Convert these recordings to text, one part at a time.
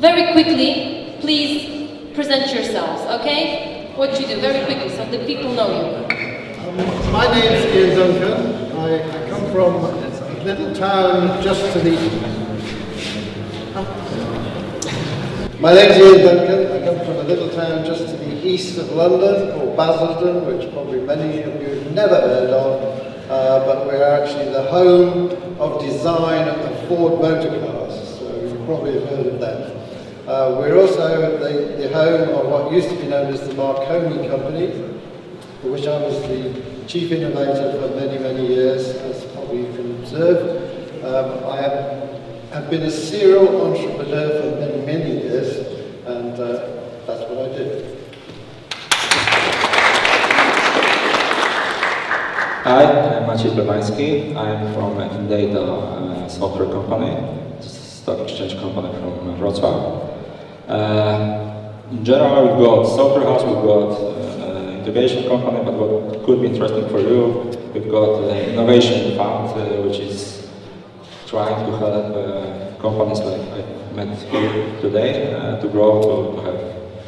Very quickly, please present yourselves, okay? What you do, very quickly, so the people know you. My name is Ian Duncan. I come from a little town just to the... My name is Ian Duncan. I come from a little town just to the east of London, called Basildon, which probably many of you have never heard of, but we're actually the home of design of Ford motor cars, so you probably have heard of them. We're also the home of what used to be known as the Marconi Company, for which I was the chief innovator for many, many years, as probably you can observe. I have been a serial entrepreneur for many, many years, and that's what I do. Hi, I'm Maciej Plebański. I'm from Indata software company, stock exchange company from Wrocław. In general, we've got software house, we've got integration company, but what could be interesting for you, we've got the innovation fund, which is trying to help companies like I met here today to grow, to have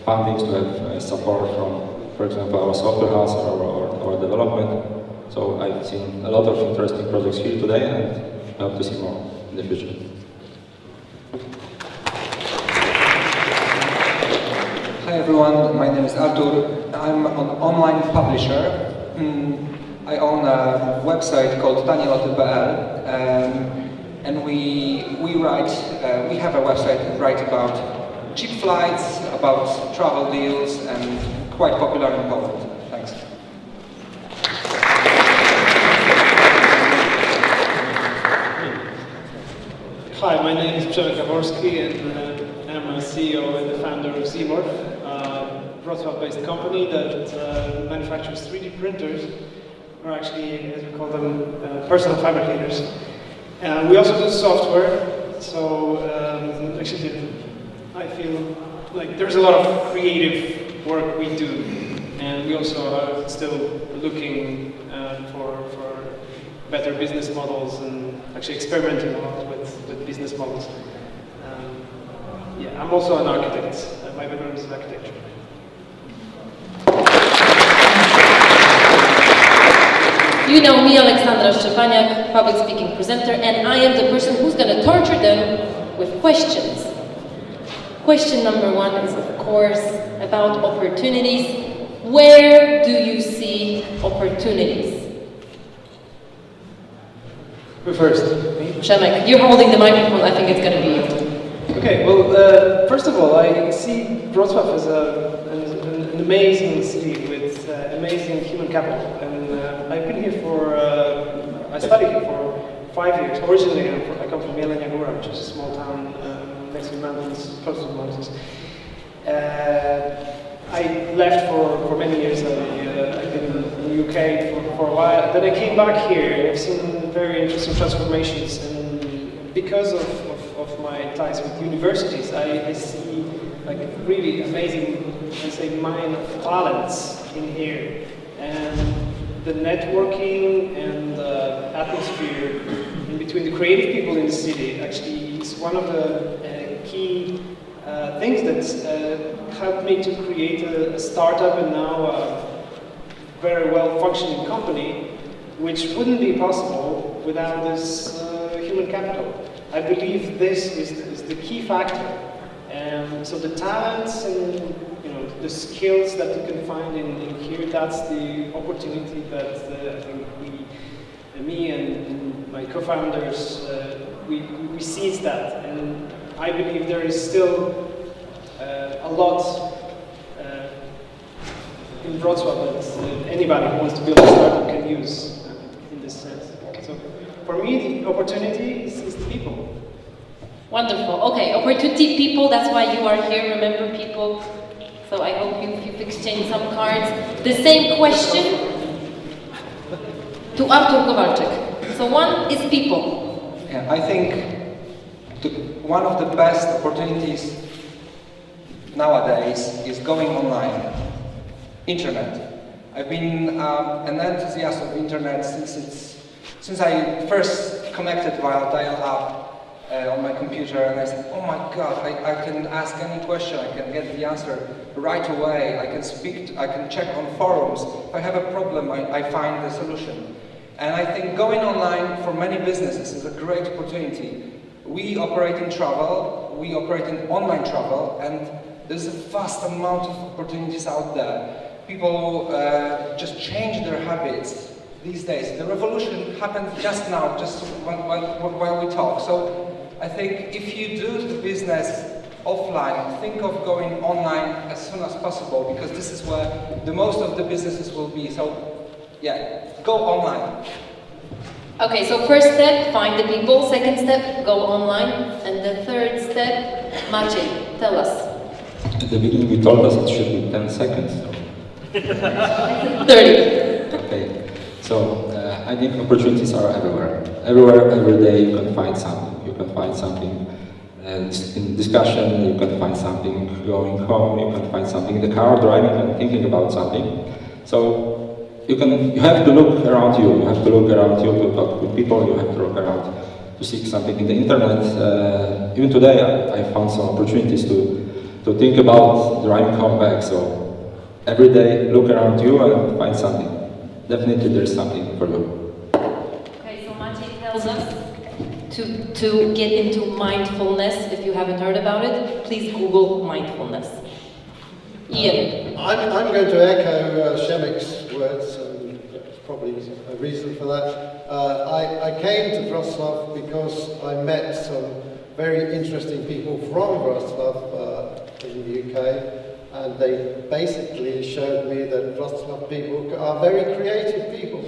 fundings, to have support from, for example, our software house or development. So I've seen a lot of interesting projects here today and hope to see more in the future. Hi everyone, my name is Artur. I'm an online publisher. I own a website called tanieloty.pl, and we have a website that writes about cheap flights, about travel deals, and quite popular in Poland. Thanks. Hi, my name is Przemek Gaworski, and I'm a CEO and the founder of Zimorf, a Wrocław-based company that manufactures 3D printers, or actually, as we call them, personal fabricators. And we also do software, so actually I feel like there's a lot of creative work we do, and we also are still looking for better business models and actually experimenting a lot with business models. Yeah, I'm also an architect. My background is in architecture. You know me, Aleksandra Szczepaniak, public speaking presenter, and I am the person who's going to torture them with questions. Question number one is, of course, about opportunities. Where do you see opportunities? Who first? Przemek, you're holding the microphone, I think it's going to be you. Okay, well, first of all, I see Wrocław as an amazing city with amazing human capital. And I've been here I studied here for 5 years. Originally, I come from Jelenia Góra, which is a small town next to the mountains, close to the mountains. I left for many years. I've been in the UK for a while. Then I came back here, and I've seen very interesting transformations. And because of my ties with universities, I see like really amazing, let's say, mine of talents in here. And the networking and the atmosphere in between the creative people in the city actually is one of the key things that helped me to create a startup and now a very well-functioning company, which wouldn't be possible without this human capital. I believe this is the key factor. And so the talents and the skills that you can find in here, that's the opportunity that I think me and my co-founders, we seize that. And I believe there is still a lot in Wrocław that anybody who wants to build a startup can use in this sense. So for me, the opportunity is the people. Wonderful. Okay, opportunity, people, that's why you are here, remember people. So I hope you've exchanged some cards. The same question to Artur Kowalczyk. So one is people. Yeah, I think one of the best opportunities nowadays is going online. Internet. I've been an enthusiast of internet since I first connected via dial-up on my computer, and I said, oh my God, I can ask any question, I can get the answer right away, I can check on forums. If I have a problem, I find the solution. And I think going online for many businesses is a great opportunity. We operate in travel, we operate in online travel, and there's a vast amount of opportunities out there. People just change their habits these days. The revolution happened just now, just while we talk. So I think if you do the business offline, think of going online as soon as possible, because this is where the most of the businesses will be. So yeah, go online. Okay, so first step, find the people. Second step, go online. And the third step, Maciej, tell us. At the beginning you told us it should be 10 seconds. So. 30. Okay, so I think opportunities are everywhere. Everywhere, every day you can find something. You can find something in discussion, you can find something going home, you can find something in the car, driving and thinking about something. So you have to look around you. You have to look around you to talk with people. You have to look around to seek something in the internet. Even today, I found some opportunities to think about driving home back. So every day, look around you and find something. Definitely, there's something for you. Okay, so Maciej tells us to get into mindfulness. If you haven't heard about it, please Google mindfulness. Ian. I'm going to echo Shemik's words, and there's probably a reason for that. I came to Wrocław because I met some very interesting people from Wrocław in the UK, and they basically showed me that Wrocław people are very creative people.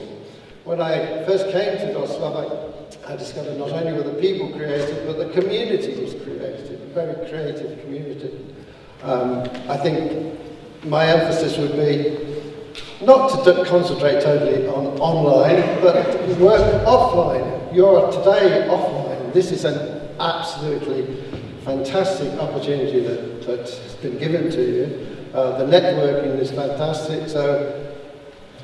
When I first came to Wrocław, I discovered not only were the people creative, but the community was creative, a very creative community. I think my emphasis would be not to concentrate totally on online, but work offline. You're today offline. This is an absolutely fantastic opportunity that's been given to you. The networking is fantastic. So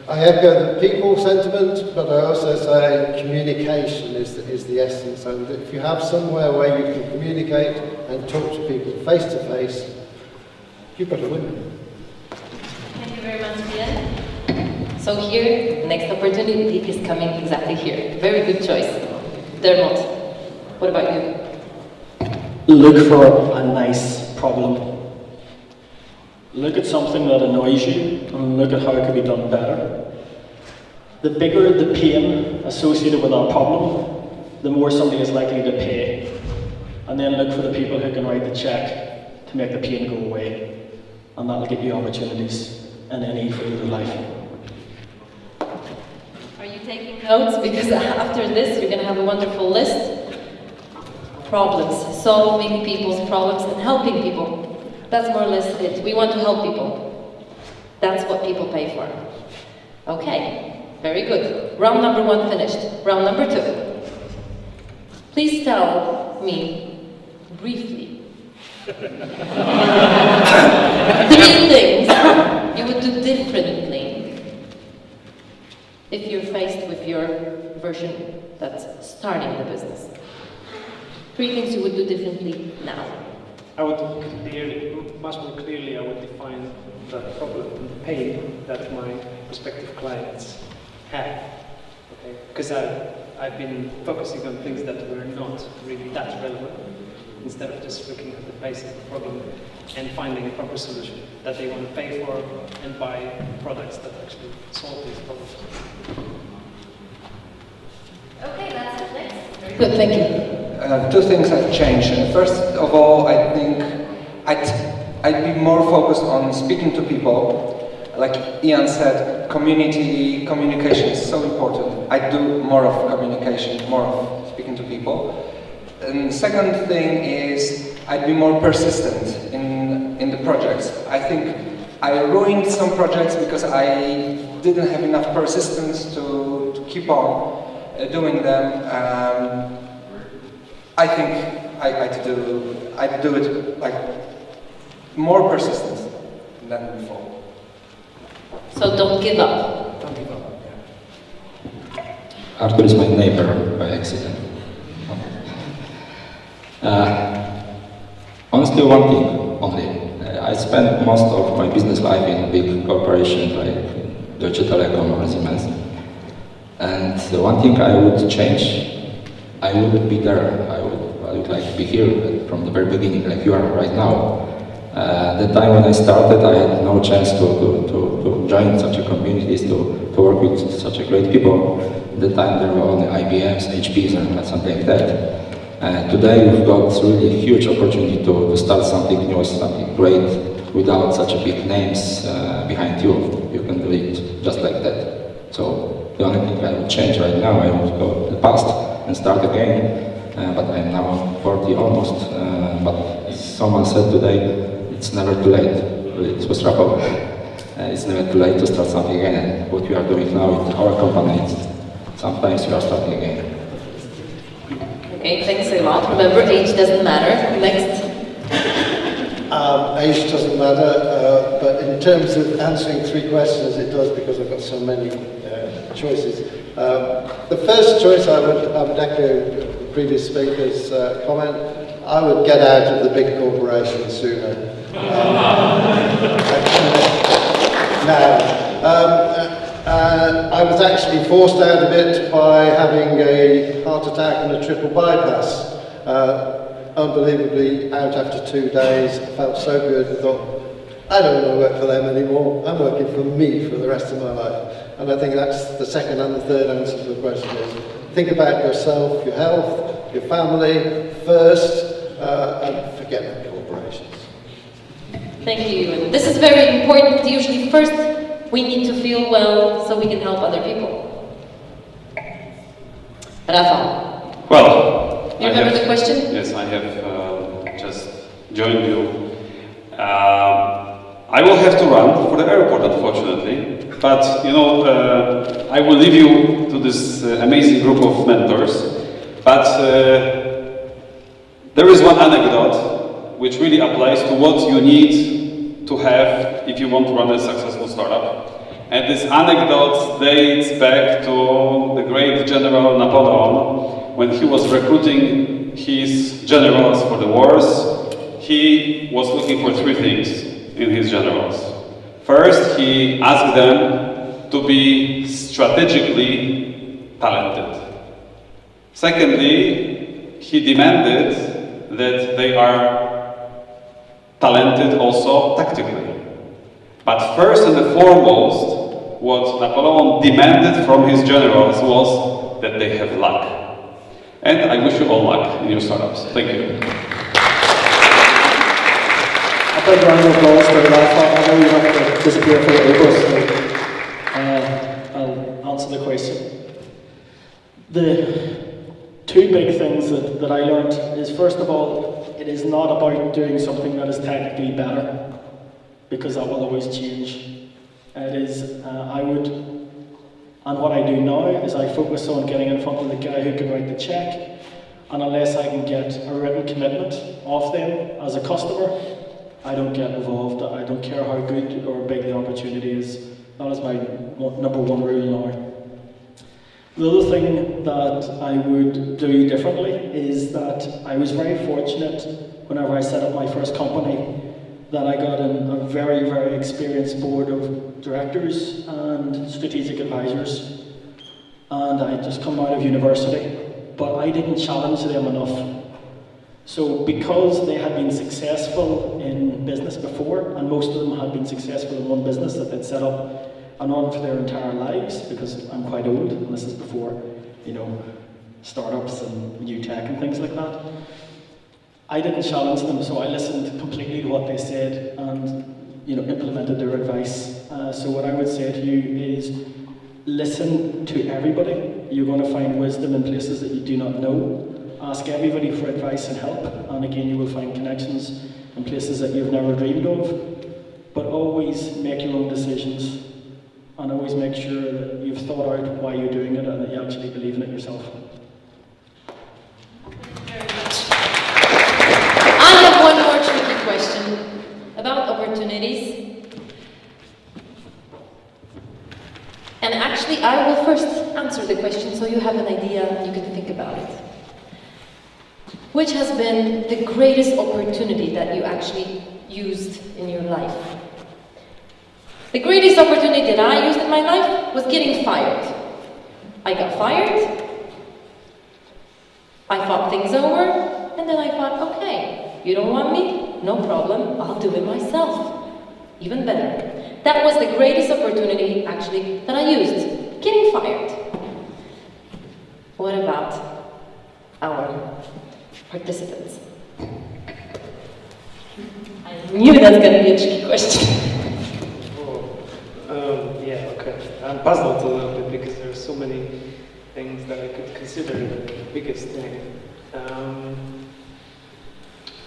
I echo the people sentiment, but I also say communication is the essence. And if you have somewhere where you can communicate and talk to people face to face, you've got to win. Thank you very much, Ian. So here, next opportunity is coming exactly here. Very good choice. Dermot, what about you? Look for a nice problem. Look at something that annoys you and look at how it could be done better. The bigger the pain associated with that problem, the more somebody is likely to pay. And then look for the people who can write the check to make the pain go away. And that'll give you opportunities in any field of life. Are you taking notes? Because after this, you're going to have a wonderful list. Problems, solving people's problems and helping people. That's more or less it. We want to help people. That's what people pay for. Okay, very good. Round number 1 finished. Round number 2. Please tell me, briefly, 3 things you would do differently if you're faced with your version that's starting the business. 3 things you would do differently now. I would much more clearly, I would define the problem and the pain that my prospective clients have. Okay? Because I've been focusing on things that were not really that relevant, instead of just looking at the base of the problem and finding a proper solution that they want to pay for and buy products that actually solve these problems. Okay, that's it. Next. Very good, thank you. 2 things have changed. First of all, I think I'd be more focused on speaking to people. Like Ian said, communication is so important. I do more of communication, more of speaking to people. And second thing is I'd be more persistent in the projects. I think I ruined some projects because I didn't have enough persistence to keep on doing them. I think I'd do it like more persistent than before. So don't give up. Don't give up. Yeah. Artur is my neighbor by accident. Honestly, one thing only. I spent most of my business life in big corporations like Deutsche Telekom or Siemens. And the one thing I would change, I wouldn't be there. I would like to be here from the very beginning, like you are right now. The time when I started, I had no chance to join such a communities, to work with such a great people. At the time there were only IBMs, HPs, and something like that. Today we've got really a huge opportunity to start something new, something great, without such a big names behind you. You can do it just like that. So the only thing I would change right now, I would go to the past and start again. But I'm now 40 almost. But as someone said today, it's never too late. It was Wrocław. It's never too late to start something again. And what we are doing now with our company, sometimes we are starting again. Okay, thanks a lot. Remember, age doesn't matter. Next. Age doesn't matter, but in terms of answering 3 questions, it does, because I've got so many choices. The first choice, I would echo the previous speaker's comment. I would get out of the big corporations sooner. I was actually forced out of it by having a heart attack and a triple bypass. Unbelievably, out after 2 days. I felt so good. I thought, I don't want to work for them anymore. I'm working for me for the rest of my life. And I think that's the second and the third answer to the question is, think about yourself, your health, your family first, and forget the corporations. Thank you. And this is very important. Usually first we need to feel well so we can help other people. Rafa. Well, you remember the question? Yes, I have just joined you. I will have to run for the airport, unfortunately. But, you know, I will leave you to this amazing group of mentors. But there is one anecdote which really applies to what you need to have if you want to run a successful startup. And this anecdote dates back to the great General Napoleon. When he was recruiting his generals for the wars, he was looking for 3 things in his generals. First, he asked them to be strategically talented. Secondly, he demanded that they are talented also tactically. But first and foremost, what Napoleon demanded from his generals was that they have luck. And I wish you all luck in your startups. Thank you. A big round of applause for that. I know you have to disappear for the Airbus, so I'll answer the question. The 2 big things that I learned is, first of all, it is not about doing something that is technically better, because that will always change. It is, and what I do now is I focus on getting in front of the guy who can write the check, and unless I can get a written commitment off them as a customer, I don't get involved. I don't care how good or big the opportunity is. That is my number 1 rule now. The other thing that I would do differently is that I was very fortunate whenever I set up my first company that I got a very, very experienced board of directors and strategic advisors. And I just come out of university, but I didn't challenge them enough. So because they had been successful in business before, and most of them had been successful in one business that they'd set up and on for their entire lives, because I'm quite old, and this is before, you know, startups and new tech and things like that. I didn't challenge them, so I listened completely to what they said and, you know, implemented their advice. So what I would say to you is listen to everybody. You're going to find wisdom in places that you do not know. Ask everybody for advice and help, and again you will find connections in places that you've never dreamed of. But always make your own decisions, and always make sure that you've thought out why you're doing it and that you actually believe in it yourself. I have one more tricky question about opportunities. And actually, I will first answer the question so you have an idea and you can think about it. Which has been the greatest opportunity that you actually used in your life? The greatest opportunity that I used in my life was getting fired. I got fired, I thought things over, and then I thought, okay, you don't want me? No problem, I'll do it myself. Even better. That was the greatest opportunity, actually, that I used. Getting fired. What about our participants? I knew that's going to be a tricky question. Yeah, okay. I'm puzzled a little bit because there are so many things that I could consider the biggest thing.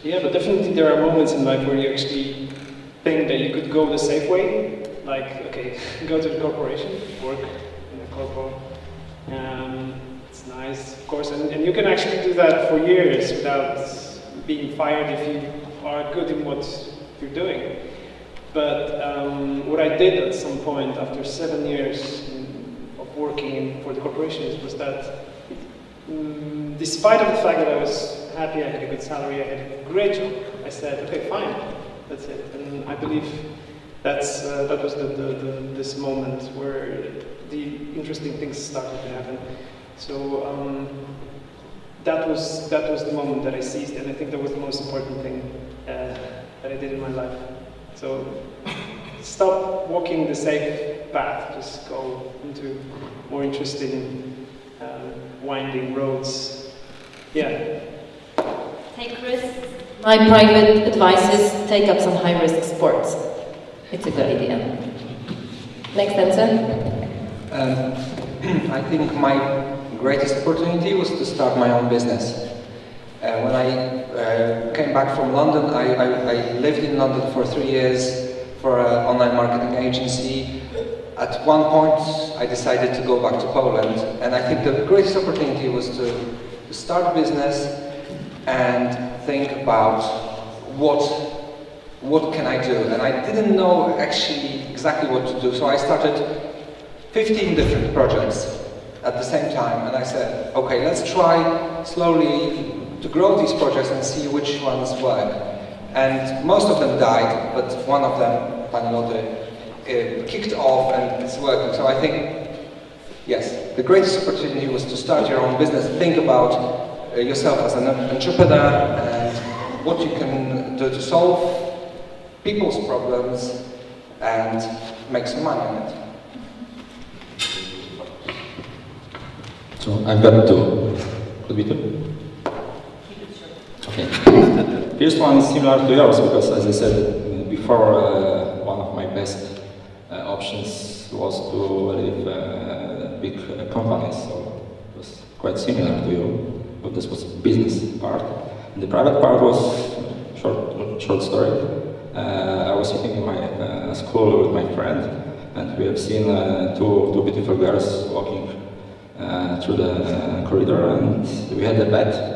Yeah, but definitely there are moments in life where you actually think that you could go the safe way. Like, okay, go to the corporation, work in a corpo. It's nice, of course, and you can actually do that for years without being fired if you are good in what you're doing. But what I did at some point after 7 years of working for the corporations was that despite of the fact that I was happy, I had a good salary, I had a great job, I said, okay, fine, that's it. And I believe that was this moment where the interesting things started to happen. So that was the moment that I seized, and I think that was the most important thing that I did in my life. So stop walking the safe path, just go into more interesting, winding roads. Yeah. Hey Chris, my private advice is take up some high-risk sports. It's a good idea. Next answer. I think my greatest opportunity was to start my own business. When I came back from London, I lived in London for 3 years for an online marketing agency. At one point, I decided to go back to Poland, and I think the greatest opportunity was to start a business and think about what can I do, and I didn't know actually exactly what to do, so I started 15 different projects at the same time, and I said, okay, let's try slowly to grow these projects and see which ones work. And most of them died, but one of them, Panilote, kicked off and it's working. So I think, yes, the greatest opportunity was to start your own business, think about yourself as an entrepreneur and what you can do to solve people's problems and make some money on it. So I've got two. Could be two? Okay. First one is similar to yours because, as I said before, one of my best options was to leave big companies, so it was quite similar to you, but this was the business part. And the private part was short story. I was sitting in my school with my friend, and we have seen two beautiful girls walking through the corridor, and we had a bet.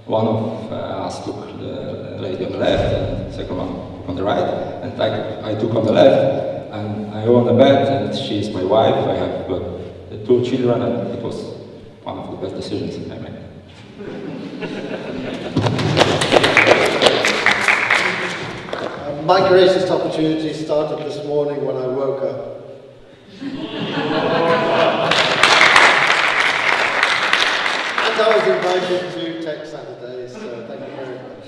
One of us took the lady on the left, and the second one on the right. In fact, I took on the left, and I won the bet, and she is my wife. I have got 2 children, and it was one of the best decisions I made. My greatest opportunity started this morning when I woke up. And I was invited to TechSaturdays, so thank you very much.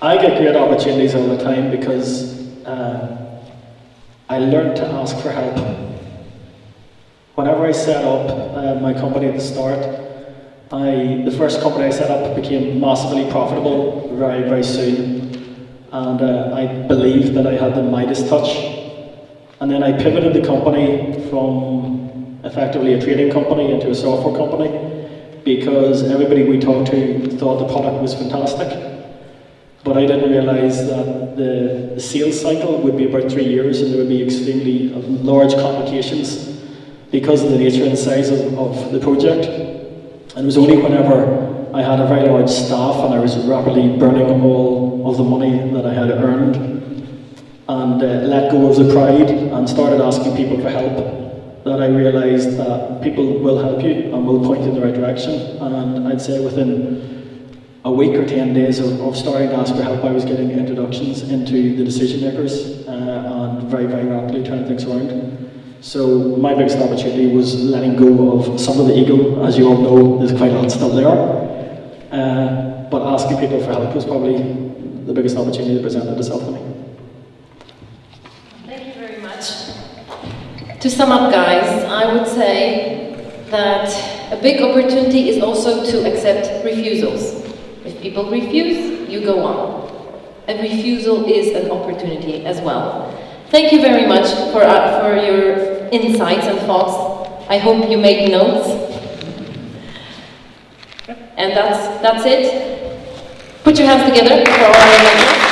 I get great opportunities all the time because I learned to ask for help. Whenever I set up my company at the start, the first company I set up became massively profitable very, very soon. And I believed that I had the Midas touch. And then I pivoted the company from effectively a trading company into a software company because everybody we talked to thought the product was fantastic. But I didn't realise that the sales cycle would be about 3 years and there would be extremely large complications because of the nature and size of the project. And it was only whenever I had a very large staff and I was rapidly burning all of the money that I had earned and let go of the pride and started asking people for help that I realised that people will help you and will point you in the right direction. And I'd say within a week or 10 days of starting to ask for help, I was getting introductions into the decision makers and very, very rapidly turning things around. So my biggest opportunity was letting go of some of the ego. As you all know, there's quite a lot still there. But asking people for help was probably the biggest opportunity that presented itself to me. Thank you very much. To sum up, guys, I would say that a big opportunity is also to accept refusals. If people refuse, you go on. A refusal is an opportunity as well. Thank you very much for your insights and thoughts. I hope you made notes. And that's it. Put your hands together for all our members.